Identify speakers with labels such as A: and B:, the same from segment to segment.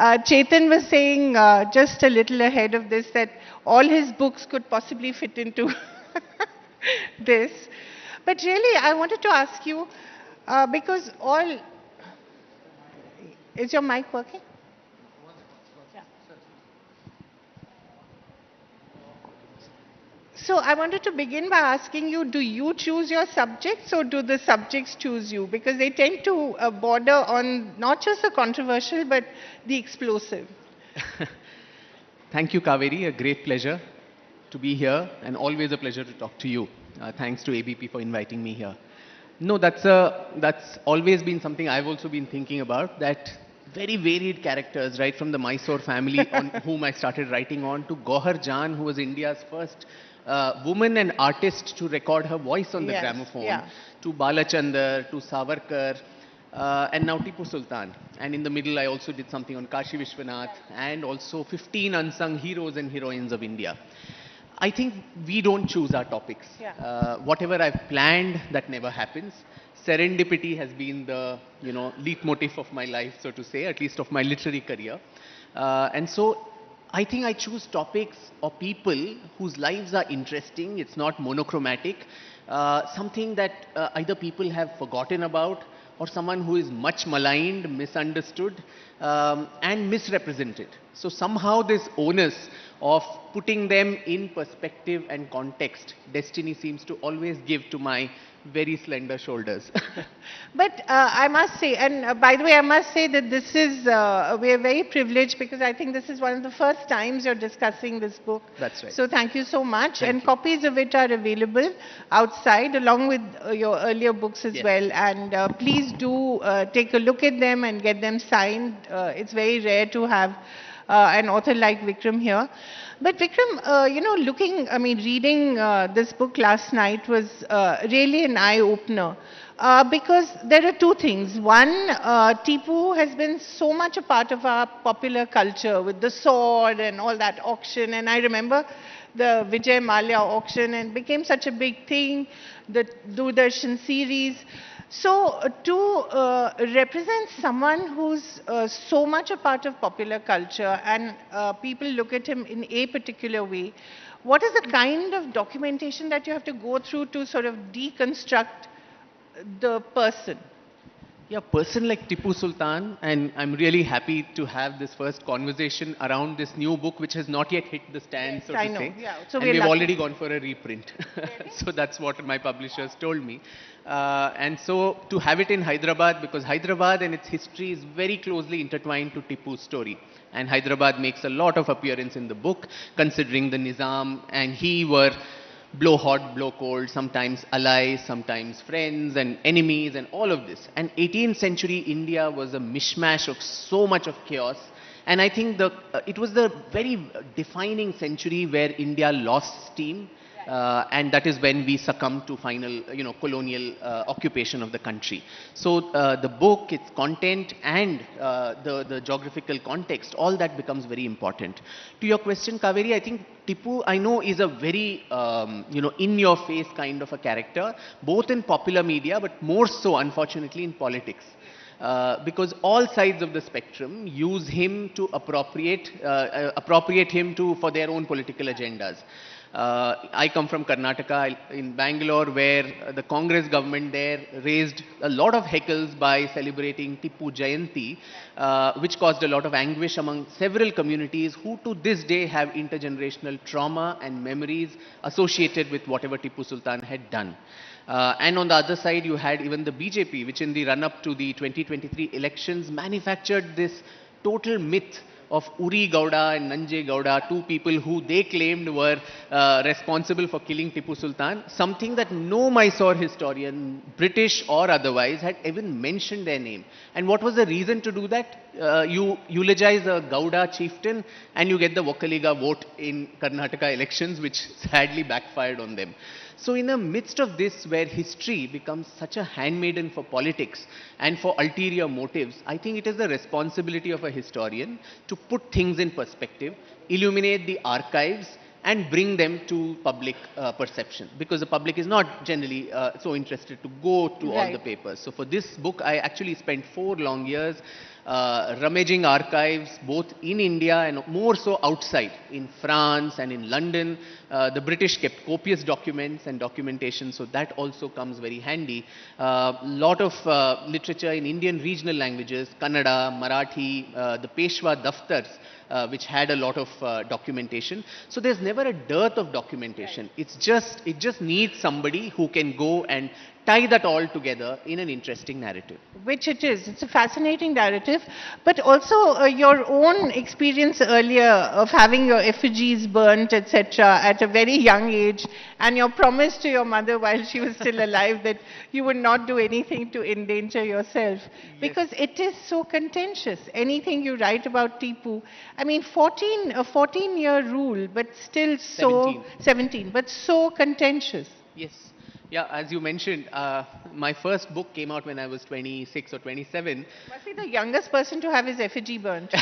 A: Chetan was saying just a little ahead of this that all his books could possibly fit into this. But really, I wanted to ask you, because all... Is your mic working? So I wanted to begin by asking you, do you choose your subjects or do the subjects choose you? Because they tend to border on not just the controversial, but the explosive.
B: Thank you, Kaveri. A great pleasure to be here and always a pleasure to talk to you. Thanks to ABP for inviting me here. No, that's always been something I've also been thinking about, that very varied characters, right from the Mysore family on whom I started writing on, to Gohar Jan, who was India's first woman and artist to record her voice on the gramophone, to Balachandar, to Savarkar, and now Tipu Sultan. And in the middle, I also did something on Kashi Vishwanath and also 15 unsung heroes and heroines of India. I think we don't choose our topics. Whatever I've planned, that never happens. Serendipity has been the leitmotif of my life, so to say, at least of my literary career. And so I think I choose topics or people whose lives are interesting. It's not monochromatic. Something that either people have forgotten about, or someone who is much maligned, misunderstood, and misrepresented. So somehow this onus of putting them in perspective and context, destiny seems to always give to my very slender shoulders.
A: But I must say, and by the way, I must say that this is, we are very privileged because I think this is one of the first times you're discussing this book.
B: That's right.
A: So thank you so much.
B: Thank
A: and
B: you.
A: Copies of it are available outside along with your earlier books as well. And please do take a look at them and get them signed. It's very rare to have an author like Vikram here. But Vikram, reading this book last night was really an eye-opener. Because there are two things. One, Tipu has been so much a part of our popular culture with the sword and all that auction. And I remember the Vijay Mallya auction and became such a big thing, the Doordarshan series. So to represent someone who's so much a part of popular culture and people look at him in a particular way, what is the kind of documentation that you have to go through to sort of deconstruct the person?
B: Yeah, a person like Tipu Sultan, and I'm really happy to have this first conversation around this new book, which has not yet hit the stand, so to say.
A: Yeah, so
B: and we've already gone for a reprint. So that's what my publishers told me. And so to have it in Hyderabad, because Hyderabad and its history is very closely intertwined to Tipu's story. And Hyderabad makes a lot of appearance in the book, considering the Nizam and he were blow hot, blow cold, sometimes allies, sometimes friends and enemies and all of this. And 18th century India was a mishmash of so much of chaos. And I think it was the very defining century where India lost steam. And that is when we succumbed to final, colonial occupation of the country. So the book, its content, and the geographical context, all that becomes very important. To your question, Kaveri, I think Tipu, I know, is a very, in-your-face kind of a character, both in popular media, but more so, unfortunately, in politics. Because all sides of the spectrum use him to appropriate him for their own political agendas. I come from Karnataka, in Bangalore, where the Congress government there raised a lot of heckles by celebrating Tipu Jayanti, which caused a lot of anguish among several communities who to this day have intergenerational trauma and memories associated with whatever Tipu Sultan had done. And on the other side, you had even the BJP, which in the run-up to the 2023 elections manufactured this total myth of Uri Gowda and Nanje Gowda, two people who they claimed were responsible for killing Tipu Sultan, something that no Mysore historian, British or otherwise, had even mentioned their name. And what was the reason to do that? You eulogize a Gowda chieftain and you get the Vokkaliga vote in Karnataka elections, which sadly backfired on them. So in the midst of this, where history becomes such a handmaiden for politics and for ulterior motives, I think it is the responsibility of a historian to put things in perspective, illuminate the archives, and bring them to public perception. Because the public is not generally so interested to go to all the papers. So for this book, I actually spent 4 long years rummaging archives both in India and more so outside, in France and in London. The British kept copious documents and documentation, so that also comes very handy. Lot of literature in Indian regional languages, Kannada, Marathi, the Peshwa daftars, which had a lot of documentation. So there's never a dearth of documentation. It just needs somebody who can go and tie that all together in an interesting narrative.
A: Which it is. It's a fascinating narrative, but also your own experience earlier of having your effigies burnt, etc., at a very young age, and your promise to your mother while she was still alive that you would not do anything to endanger yourself, because it is so contentious. Anything you write about Tipu, I mean, a 14-year rule, but still so 17, but so contentious.
B: Yes. Yeah, as you mentioned, my first book came out when I was 26 or 27.
A: Must be the youngest person to have his effigy burnt.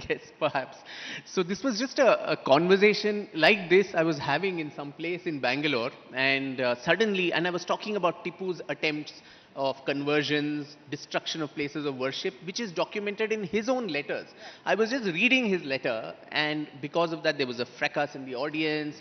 B: Yes, perhaps. So this was just a conversation like this I was having in some place in Bangalore, and suddenly, and I was talking about Tipu's attempts of conversions, destruction of places of worship, which is documented in his own letters. I was just reading his letter, and because of that, there was a fracas in the audience.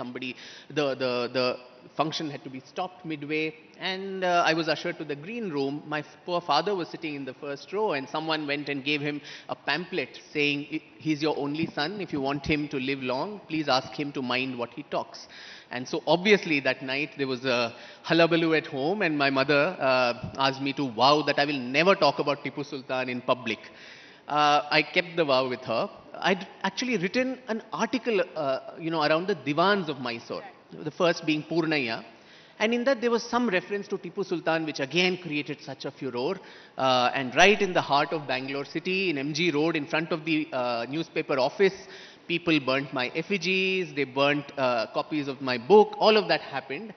B: The function had to be stopped midway, and I was ushered to the green room. My poor father was sitting in the first row, and someone went and gave him a pamphlet saying, he's your only son. If you want him to live long, please ask him to mind what he talks. And so obviously that night there was a hullabaloo at home, and my mother asked me to vow that I will never talk about Tipu Sultan in public. I kept the vow with her. I'd actually written an article, around the divans of Mysore, the first being Purnaya. And in that there was some reference to Tipu Sultan, which again created such a furore. And right in the heart of Bangalore city, in MG Road, in front of the newspaper office, people burnt my effigies, they burnt copies of my book, all of that happened.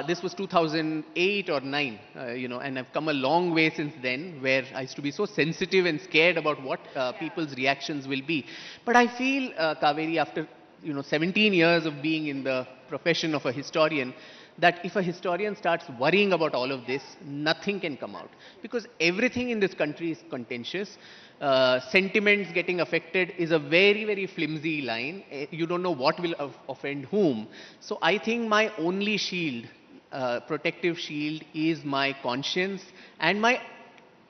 B: This was 2008 or 9, and I've come a long way since then, where I used to be so sensitive and scared about what people's reactions will be. But I feel, Kaveri, after 17 years of being in the profession of a historian, that if a historian starts worrying about all of this, nothing can come out. Because everything in this country is contentious. Sentiments getting affected is a very, very flimsy line. You don't know what will offend whom. So I think my only shield, protective shield, is my conscience and my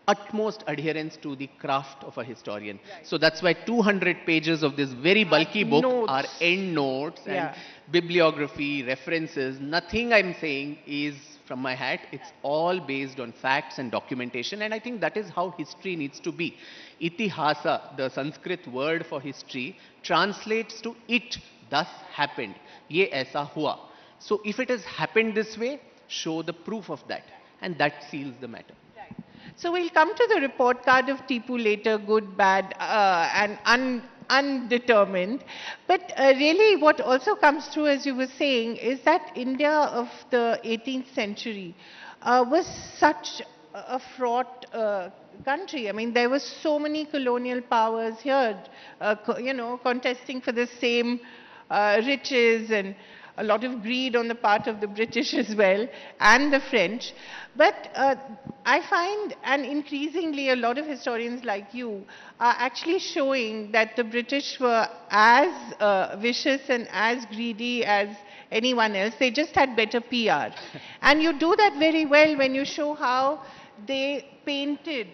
B: utmost adherence to the craft of a historian. Right. So that's why 200 pages of this very bulky book are end notes and bibliography, references. Nothing I'm saying is from my hat. It's all based on facts and documentation, and I think that is how history needs to be. Itihasa, the Sanskrit word for history, translates to it thus happened. Ye aisa hua. So if it has happened this way, show the proof of that, and that seals the matter.
A: So we'll come to the report card of Tipu later, good, bad, and undetermined. But really what also comes through, as you were saying, is that India of the 18th century was such a fraught country. I mean, there were so many colonial powers here, contesting for the same riches, and a lot of greed on the part of the British as well, and the French. But I find, and increasingly a lot of historians like you are actually showing that the British were as vicious and as greedy as anyone else. They just had better PR. And you do that very well when you show how they painted,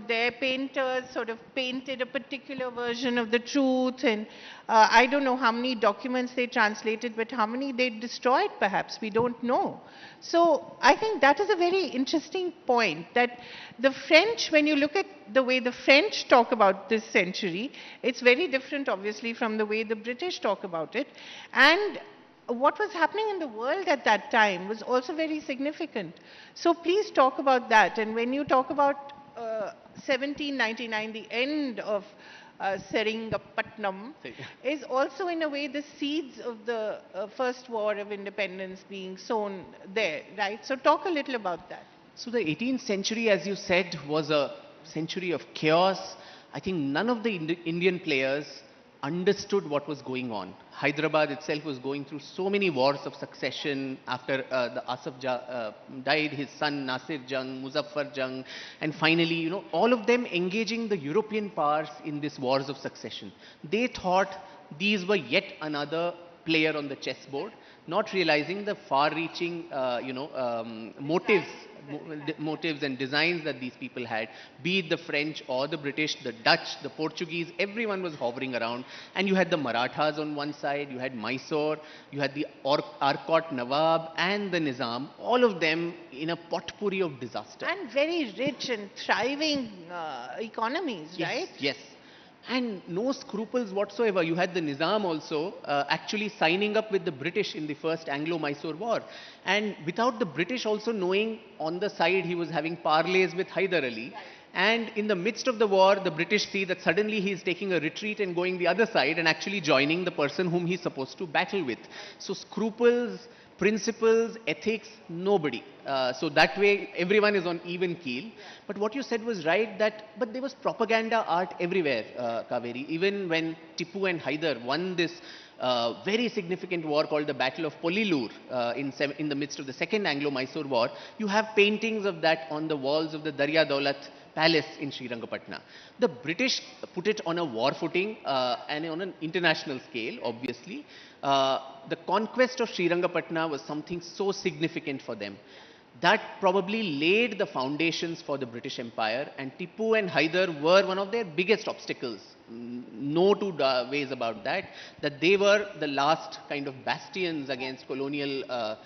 A: their painters sort of painted a particular version of the truth, and I don't know how many documents they translated, but how many they destroyed perhaps, we don't know. So I think that is a very interesting point, that the French, when you look at the way the French talk about this century, it's very different obviously from the way the British talk about it. And what was happening in the world at that time was also very significant. So please talk about that. And when you talk about 1799, the end of Seringapatam, is also in a way the seeds of the first war of independence being sown there, right? So talk a little about that.
B: So the 18th century, as you said, was a century of chaos. I think none of the Indian players understood what was going on. Hyderabad itself was going through so many wars of succession after the Asaf died, his son Nasir Jung, Muzaffar Jung, and finally, all of them engaging the European powers in these wars of succession. They thought these were yet another player on the chessboard, not realizing the far-reaching, motives and designs that these people had, be it the French or the British, the Dutch, the Portuguese, everyone was hovering around. And you had the Marathas on one side, you had Mysore, you had the Arcot Nawab and the Nizam, all of them in a potpourri of disaster.
A: And very rich and thriving economies,
B: Yes,
A: right?
B: yes. And no scruples whatsoever. You had the Nizam also actually signing up with the British in the first Anglo-Mysore war. And without the British also knowing, on the side he was having parleys with Hyder Ali. And in the midst of the war, the British see that suddenly he is taking a retreat and going the other side and actually joining the person whom he's supposed to battle with. So scruples, principles, ethics, nobody. So that way everyone is on even keel. But what you said was right, but there was propaganda art everywhere, Kaveri. Even when Tipu and Hyder won this very significant war called the Battle of Polilur in the midst of the second Anglo-Mysore war, you have paintings of that on the walls of the Darya Daulat Palace in Srirangapatna. The British put it on a war footing and on an international scale, obviously. The conquest of Srirangapatna was something so significant for them. That probably laid the foundations for the British Empire, and Tipu and Hyder were one of their biggest obstacles. No two ways about that, that they were the last kind of bastions against colonial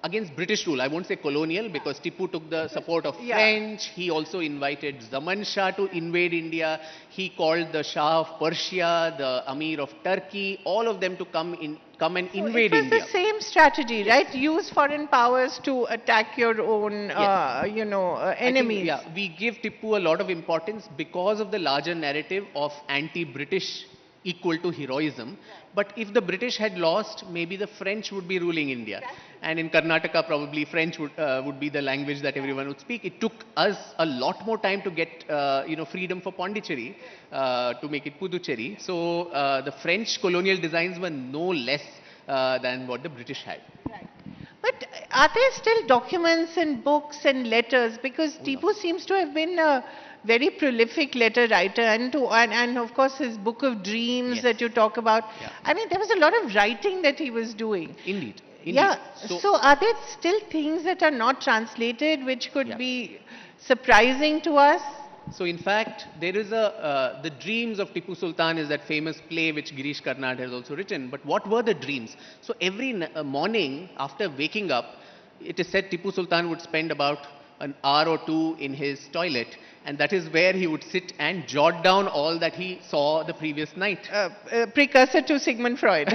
B: against British rule. I won't say colonial because Tipu took the support of French. He also invited Zaman Shah to invade India. He called the Shah of Persia, the Amir of Turkey, all of them to come and invade India.
A: It was the same strategy, right? Use foreign powers to attack your own, enemies.
B: We give Tipu a lot of importance because of the larger narrative of anti-British equal to heroism. But if the British had lost, maybe the French would be ruling India. And in Karnataka, probably French would be the language that everyone would speak. It took us a lot more time to get, freedom for Pondicherry, to make it Puducherry. So the French colonial designs were no less than what the British had.
A: Right. But are there still documents and books and letters? Because Tipu seems to have been a very prolific letter writer, and of course his book of dreams that you talk about.
B: Yeah.
A: I mean, there was a lot of writing that he was doing.
B: Indeed.
A: Yeah. So are there still things that are not translated which could be surprising to us?
B: So in fact, there is the Dreams of Tipu Sultan is that famous play which Girish Karnad has also written. But what were the dreams? So every morning after waking up, it is said Tipu Sultan would spend about an hour or two in his toilet, and that is where he would sit and jot down all that he saw the previous night.
A: Precursor to Sigmund Freud.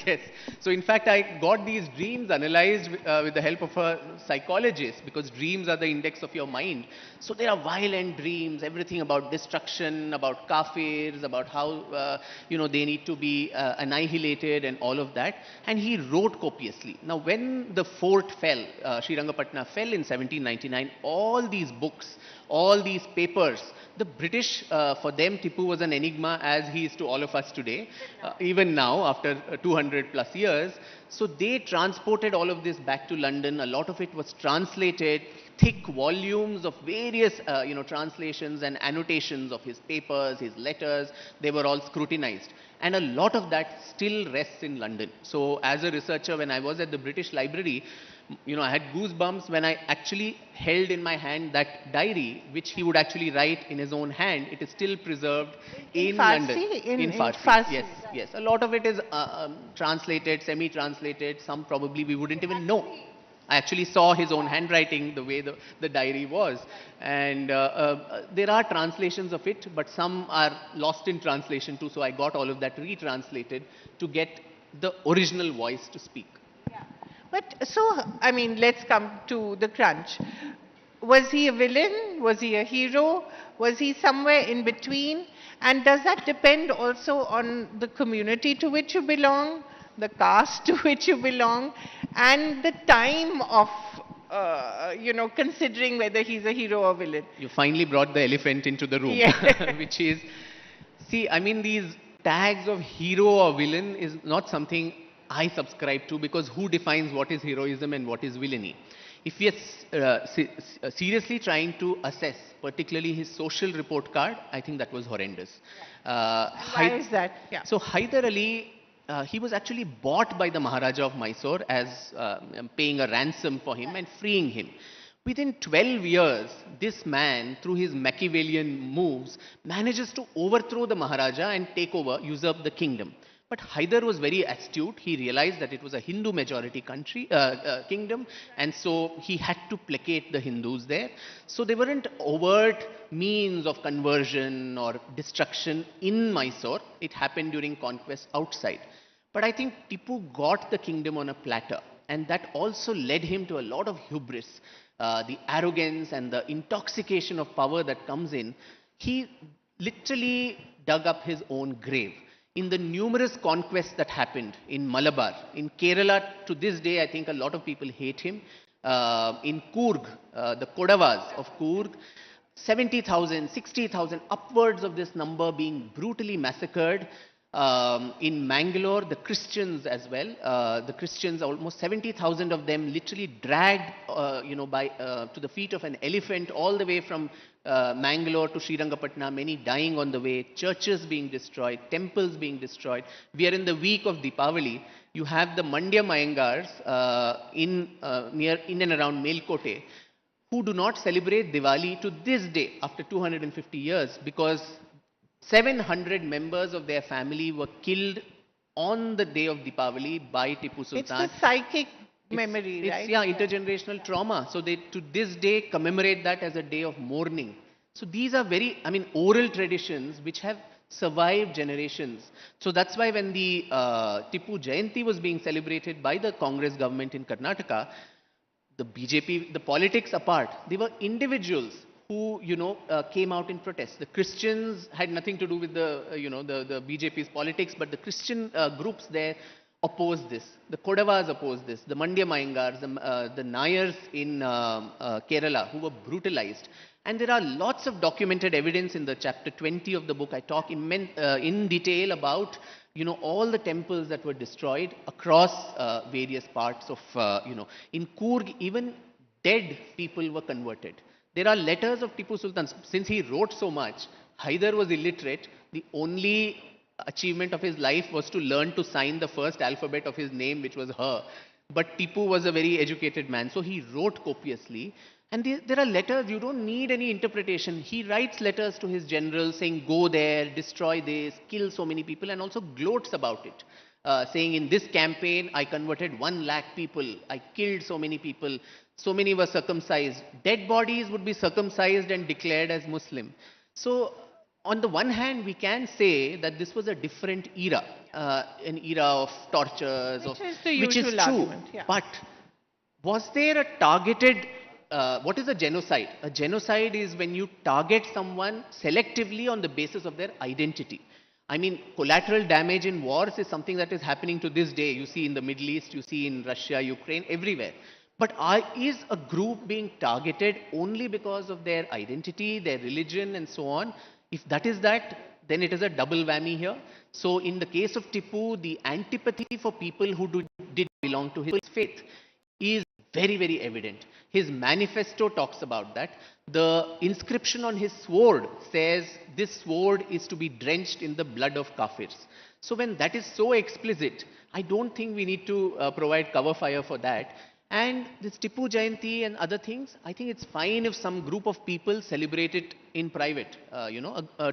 B: Yes. So in fact, I got these dreams analyzed with the help of a psychologist, because dreams are the index of your mind. So there are violent dreams, everything about destruction, about kafirs, about how they need to be annihilated and all of that. And he wrote copiously. Now when the fort fell, Srirangapatna fell in 1799, all these books, all these papers, the British, for them, Tipu was an enigma, as he is to all of us today, even now, after 200 plus years. So they transported all of this back to London. A lot of it was translated, thick volumes of various, translations and annotations of his papers, his letters. They were all scrutinized. And a lot of that still rests in London. So as a researcher, when I was at the British Library, I had goosebumps when I actually held in my hand that diary, which he would actually write in his own hand. It is still preserved in London.
A: In
B: Farsi. Yes. A lot of it is translated, semi-translated. Some probably we wouldn't even know. I actually saw his own handwriting, the way the diary was. And there are translations of it, but some are lost in translation too. So I got all of that retranslated to get the original voice to speak.
A: But so, I mean, let's come to the crunch. Was he a villain? Was he a hero? Was he somewhere in between? And does that depend also on the community to which you belong, the caste to which you belong, and the time of, considering whether he's a hero or villain?
B: You finally brought the elephant into the room, which is, see, I mean, these tags of hero or villain is not something I subscribe to, because who defines what is heroism and what is villainy? If we are seriously trying to assess, particularly his social report card, I think that was horrendous.
A: Why is that? Yeah.
B: So Hyder Ali, he was actually bought by the Maharaja of Mysore as paying a ransom for him and freeing him. Within 12 years, this man, through his Machiavellian moves, manages to overthrow the Maharaja and take over, usurp the kingdom. But Hyder was very astute. He realized that it was a Hindu majority kingdom, and so he had to placate the Hindus there. So there weren't overt means of conversion or destruction in Mysore. It happened during conquest outside. But I think Tipu got the kingdom on a platter, and that also led him to a lot of hubris, the arrogance and the intoxication of power that comes in. He literally dug up his own grave. In the numerous conquests that happened in Malabar, in Kerala, to this day, I think a lot of people hate him. In Coorg, the Kodavas of Coorg, 70,000, 60,000, upwards of this number being brutally massacred. In Mangalore, the Christians as well. The Christians, almost 70,000 of them, literally dragged, to the feet of an elephant all the way from Mangalore to Srirangapatna. Many dying on the way. Churches being destroyed, temples being destroyed. We are in the week of Deepavali. You have the Mandya Mayangars in and around Melkote, who do not celebrate Diwali to this day after 250 years, because 700 members of their family were killed on the day of Deepavali by Tipu Sultan.
A: It's the psychic memory, right?
B: Yeah, intergenerational trauma. So they, to this day, commemorate that as a day of mourning. So these are very, oral traditions which have survived generations. So that's why when the Tipu Jayanti was being celebrated by the Congress government in Karnataka, the BJP, the politics apart, they were individuals who, came out in protest. The Christians had nothing to do with the BJP's politics, but the Christian groups there opposed this. The Kodavas opposed this. The Mandya Mayangars, the Nayars in Kerala, who were brutalized. And there are lots of documented evidence in the chapter 20 of the book. I talk in detail about, all the temples that were destroyed across various parts of, in Coorg, even dead people were converted. There are letters of Tipu Sultan. Since he wrote so much, Hyder was illiterate. The only achievement of his life was to learn to sign the first alphabet of his name, which was her. But Tipu was a very educated man, so he wrote copiously. And there are letters, you don't need any interpretation. He writes letters to his generals saying, go there, destroy this, kill so many people, and also gloats about it. Saying, in this campaign, I converted 1 lakh people, I killed so many people, so many were circumcised. Dead bodies would be circumcised and declared as Muslim. So, on the one hand, we can say that this was a different era, an era of tortures,
A: which is true. Argument, yeah.
B: But was there a targeted, what is a genocide? A genocide is when you target someone selectively on the basis of their identity. Collateral damage in wars is something that is happening to this day. You see in the Middle East, you see in Russia, Ukraine, everywhere. But is a group being targeted only because of their identity, their religion, and so on? If that is that, then it is a double whammy here. So in the case of Tipu, the antipathy for people who did belong to his faith is very, very evident. His manifesto talks about that. The inscription on his sword says, this sword is to be drenched in the blood of kafirs. So when that is so explicit, I don't think we need to provide cover fire for that. And this Tipu Jayanti and other things, I think it's fine if some group of people celebrate it in private. A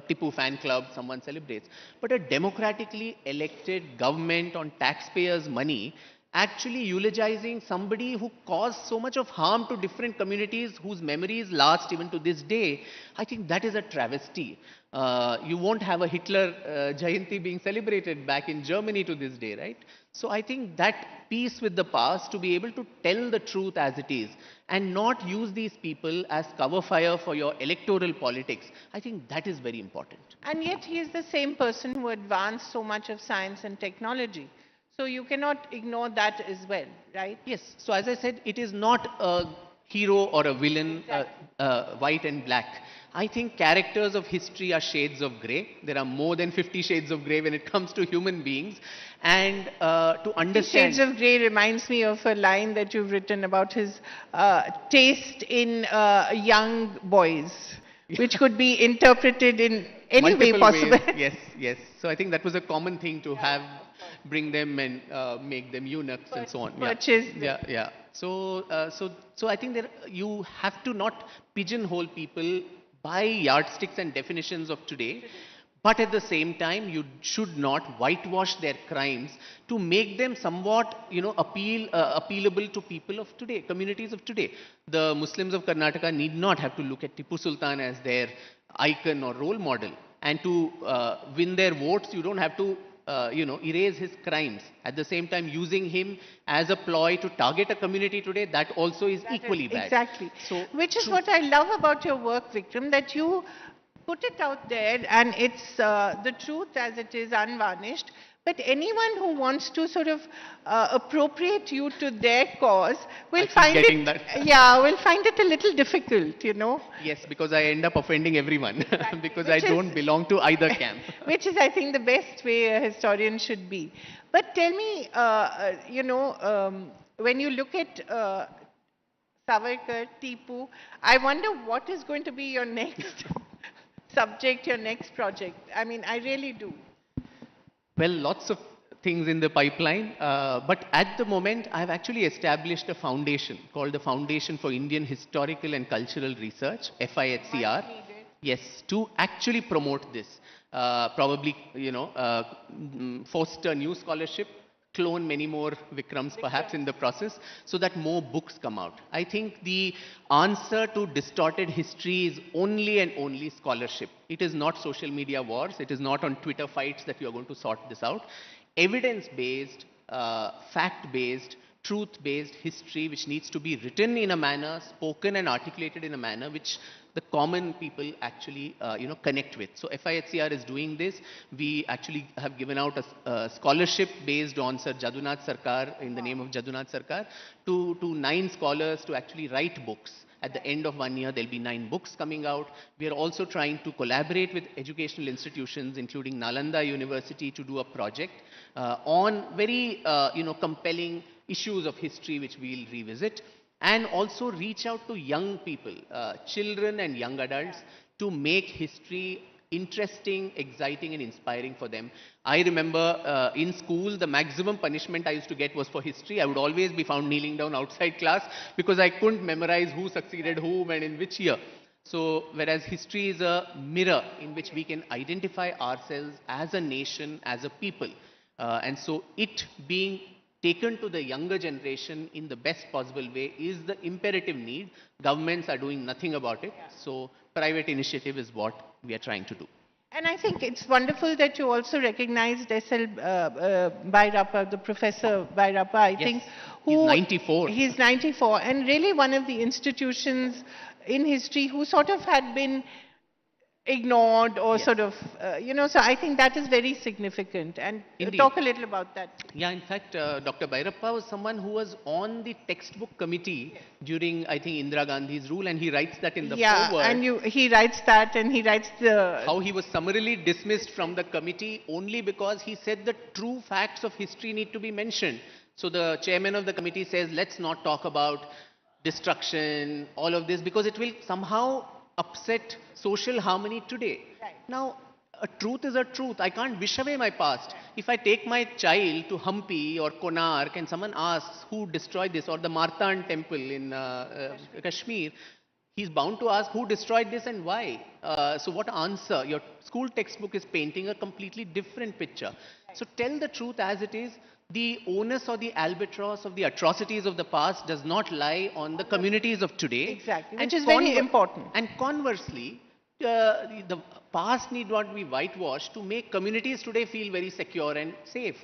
B: Tipu fan club, someone celebrates. But a democratically elected government on taxpayers' money actually eulogizing somebody who caused so much of harm to different communities whose memories last even to this day, I think that is a travesty. You won't have a Hitler Jayanti being celebrated back in Germany to this day, right? So I think that peace with the past, to be able to tell the truth as it is and not use these people as cover fire for your electoral politics, I think that is very important.
A: And yet he is the same person who advanced so much of science and technology. So you cannot ignore that as well, right?
B: Yes. So as I said, it is not a hero or a villain, white and black. I think characters of history are shades of grey. There are more than 50 shades of grey when it comes to human beings. And to understand...
A: Shades of Grey reminds me of a line that you've written about his taste in young boys, which could be interpreted in any way possible.
B: Yes, yes. So I think that was a common thing to have, bring them and make them eunuchs and so on.
A: Purchase.
B: Yeah. So I think you have to not pigeonhole people by yardsticks and definitions of today. But at the same time, you should not whitewash their crimes to make them somewhat, appealable to people of today, communities of today. The Muslims of Karnataka need not have to look at Tipu Sultan as their icon or role model. And to win their votes, you don't have to, erase his crimes. At the same time, using him as a ploy to target a community today, that also is equally bad.
A: Exactly. So, which is what I love about your work, Vikram, that you put it out there and it's the truth as it is, unvarnished. But anyone who wants to sort of appropriate you to their cause will find it. Yeah, will find it a little difficult,
B: Yes, because I end up offending everyone because I don't belong to either camp.
A: Which is, I think, the best way a historian should be. But tell me, when you look at Savarkar, Tipu, I wonder what is going to be your next subject, your next project. I mean, I really do.
B: Well, lots of things in the pipeline, but at the moment, I've actually established a foundation called the Foundation for Indian Historical and Cultural Research, FIHCR. Yes, to actually promote this. Probably, foster new scholarship, clone many more Vikrams perhaps in the process, so that more books come out. I think the answer to distorted history is only and only scholarship. It is not social media wars. It is not on Twitter fights that you are going to sort this out. Evidence-based, fact-based, truth-based history which needs to be written in a manner, spoken and articulated in a manner which the common people actually connect with. So FIHCR is doing this. We actually have given out a scholarship based on Sir Jadunath Sarkar, in the name of Jadunath Sarkar, to 9 scholars to actually write books. At the end of 1 year, there'll be 9 books coming out. We are also trying to collaborate with educational institutions, including Nalanda University, to do a project on very compelling issues of history which we'll revisit, and also reach out to young people, children and young adults, to make history interesting, exciting and inspiring for them. I remember in school, the maximum punishment I used to get was for history. I would always be found kneeling down outside class because I couldn't memorize who succeeded whom and in which year. So, whereas history is a mirror in which we can identify ourselves as a nation, as a people. And so, it being taken to the younger generation in the best possible way is the imperative need. Governments are doing nothing about it. So, private initiative is what we are trying to do.
A: And I think it's wonderful that you also recognized S.L. Bhairappa, the Professor Bhairappa, I think.
B: He's 94.
A: He's 94. And really one of the institutions in history who sort of had been ignored or sort of, so I think that is very significant. And talk a little about that.
B: Yeah, in fact, Dr. Bhairappa was someone who was on the textbook committee during, I think, Indira Gandhi's rule, and he writes that in the foreword.
A: And he writes that, and he writes
B: how he was summarily dismissed from the committee only because he said the true facts of history need to be mentioned. So the chairman of the committee says, let's not talk about destruction, all of this, because it will somehow upset social harmony today.
A: Right.
B: Now, a truth is a truth. I can't wish away my past. Right. If I take my child to Hampi or Konark and someone asks who destroyed this, or the Martan temple in Kashmir, he's bound to ask who destroyed this and why. So what answer? Your school textbook is painting a completely different picture. Right. So tell the truth as it is. The onus or the albatross of the atrocities of the past does not lie on the communities of today.
A: Exactly, which is very important.
B: And conversely, the past need not be whitewashed to make communities today feel very secure and safe.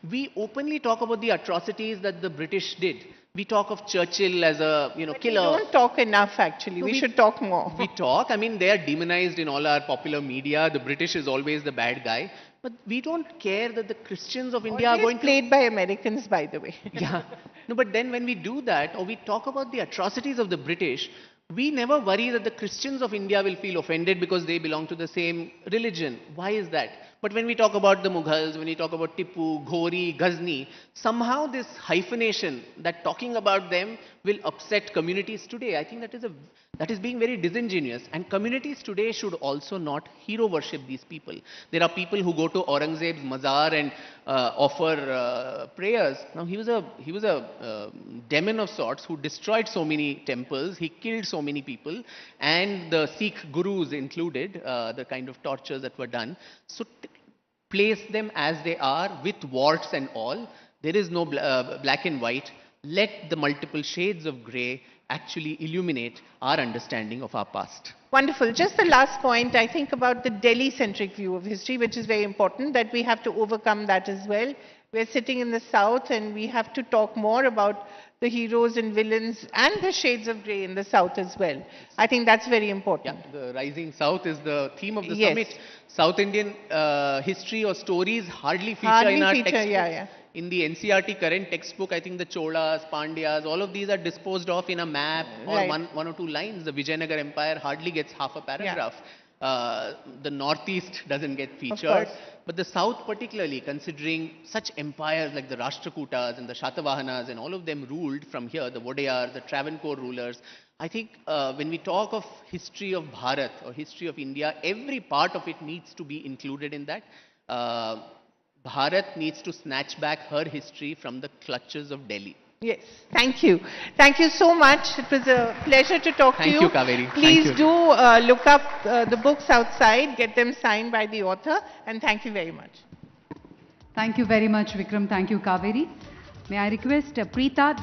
B: We openly talk about the atrocities that the British did. We talk of Churchill as a killer.
A: We don't talk enough actually. No, we should talk more.
B: We talk. I mean, they are demonized in all our popular media. The British is always the bad guy. But we don't care that the Christians of India are going
A: played by Americans, by the way.
B: Yeah. No, but then when we do that, or we talk about the atrocities of the British, we never worry that the Christians of India will feel offended because they belong to the same religion. Why is that? But when we talk about the Mughals, when we talk about Tipu, Ghori, Ghazni, somehow this hyphenation, that talking about them will upset communities today. I think that is being very disingenuous. And communities today should also not hero worship these people. There are people who go to Aurangzeb's mazar and offer prayers. Now he was a demon of sorts who destroyed so many temples. He killed so many people, and the Sikh gurus included, the kind of tortures that were done. So place them as they are with warts and all. There is no black and white. Let the multiple shades of grey actually illuminate our understanding of our past.
A: Wonderful. Just the last point, I think about the Delhi-centric view of history, which is very important, that we have to overcome that as well. We're sitting in the south and we have to talk more about the heroes and villains and the shades of grey in the south as well. I think that's very important.
B: Yeah, the rising south is the theme of the
A: Yes.
B: summit. South Indian history or stories hardly feature in our textbook.
A: Yeah.
B: In the NCERT current textbook, I think the Cholas, Pandyas, all of these are disposed of in a map or
A: Right.
B: one or two lines. The Vijayanagar Empire hardly gets half a paragraph. The Northeast doesn't get featured. But the South particularly, considering such empires like the Rashtrakutas and the Shatavahanas and all of them ruled from here, the Vodayars, the Travancore rulers, I think when we talk of history of Bharat or history of India, every part of it needs to be included in that. Bharat needs to snatch back her history from the clutches of Delhi.
A: Yes, thank you. Thank you so much. It was a pleasure to talk to you.
B: Thank you, Kaveri.
A: Please
B: Thank you.
A: do look up the books outside, get them signed by the author, and thank you very much.
C: Thank you very much, Vikram. Thank you, Kaveri. May I request Preeta